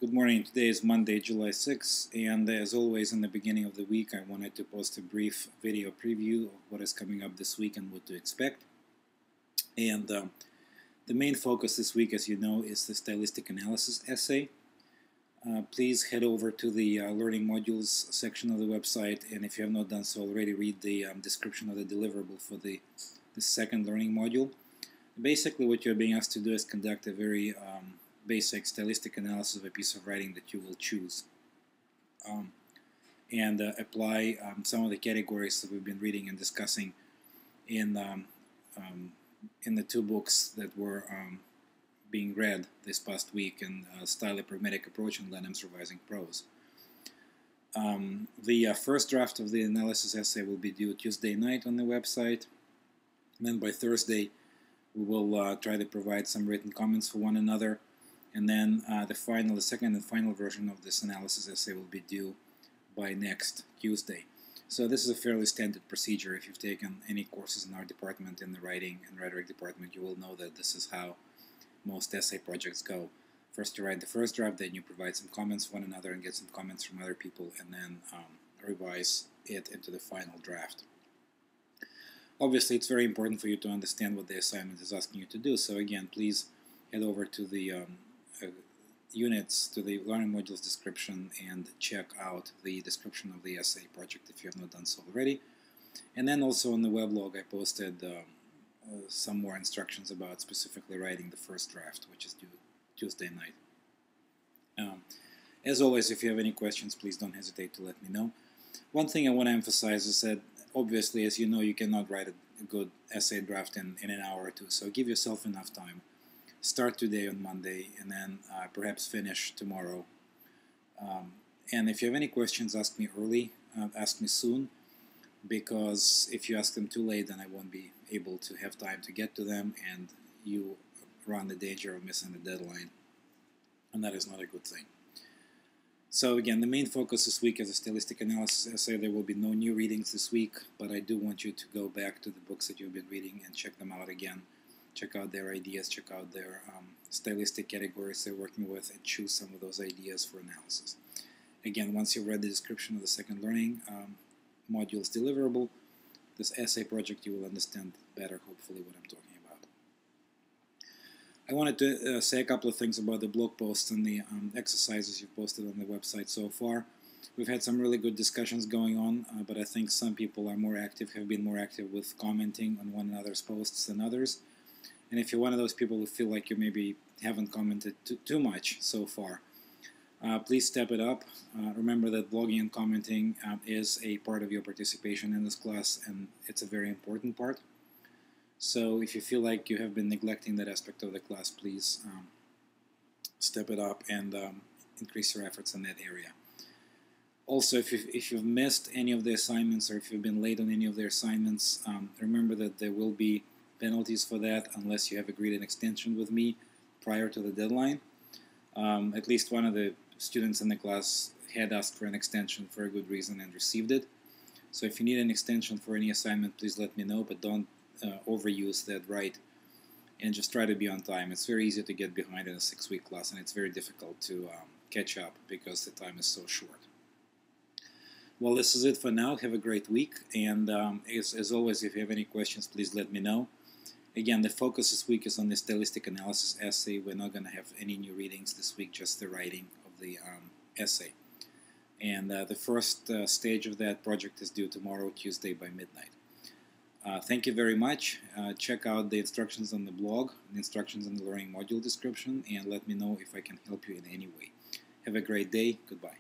Good morning. Today is Monday, July 6th, and as always in the beginning of the week I wanted to post a brief video preview of what is coming up this week and what to expect. And the main focus this week, as you know, is the stylistic analysis essay. Please head over to the learning modules section of the website, and if you have not done so already, read the description of the deliverable for the second learning module. Basically what you're being asked to do is conduct a very basic stylistic analysis of a piece of writing that you will choose and apply some of the categories that we've been reading and discussing in the two books that were being read this past week in Style: A Pragmatic Approach and Lanham's Revising Prose. The first draft of the analysis essay will be due Tuesday night on the website, and then by Thursday we will try to provide some written comments for one another. And then the second and final version of this analysis essay will be due by next Tuesday. So this is a fairly standard procedure. If you've taken any courses in our department, in the writing and rhetoric department, you will know that this is how most essay projects go. First you write the first draft, then you provide some comments for one another and get some comments from other people, and then revise it into the final draft. Obviously, it's very important for you to understand what the assignment is asking you to do. So again, please head over to the units, to the learning modules description, and check out the description of the essay project if you have not done so already. And then also on the weblog I posted some more instructions about specifically writing the first draft, which is due Tuesday night. As always, if you have any questions, please don't hesitate to let me know. One thing I want to emphasize is that obviously, as you know, you cannot write a good essay draft in an hour or two, so give yourself enough time. Start today on Monday, and then perhaps finish tomorrow. And if you have any questions, ask me early, ask me soon, because if you ask them too late, then I won't be able to have time to get to them, and you run the danger of missing the deadline, and that is not a good thing. So again, the main focus this week is a stylistic analysis essay. There will be no new readings this week, but I do want you to go back to the books that you've been reading and check them out again. Check out their ideas, check out their stylistic categories they're working with, and choose some of those ideas for analysis. Again, once you've read the description of the second learning module's deliverable, this essay project, you will understand better, hopefully, what I'm talking about. I wanted to say a couple of things about the blog posts and the exercises you've posted on the website so far. We've had some really good discussions going on, but I think some people are more active, have been more active with commenting on one another's posts than others. And if you're one of those people who feel like you maybe haven't commented too much so far, please step it up. Remember that blogging and commenting is a part of your participation in this class, and it's a very important part. So if you feel like you have been neglecting that aspect of the class, please step it up and increase your efforts in that area. Also, if you've missed any of the assignments, or if you've been late on any of the assignments, remember that there will be penalties for that unless you have agreed an extension with me prior to the deadline. At least one of the students in the class had asked for an extension for a good reason and received it. So if you need an extension for any assignment, please let me know, but don't overuse that right, and just try to be on time. It's very easy to get behind in a 6-week class, and it's very difficult to catch up because the time is so short. Well, this is it for now. Have a great week, and as always, if you have any questions, please let me know. Again, the focus this week is on the stylistic analysis essay. We're not going to have any new readings this week, just the writing of the essay. And the first stage of that project is due tomorrow, Tuesday, by midnight. Thank you very much. Check out the instructions on the blog, the instructions in the learning module description, and let me know if I can help you in any way. Have a great day. Goodbye.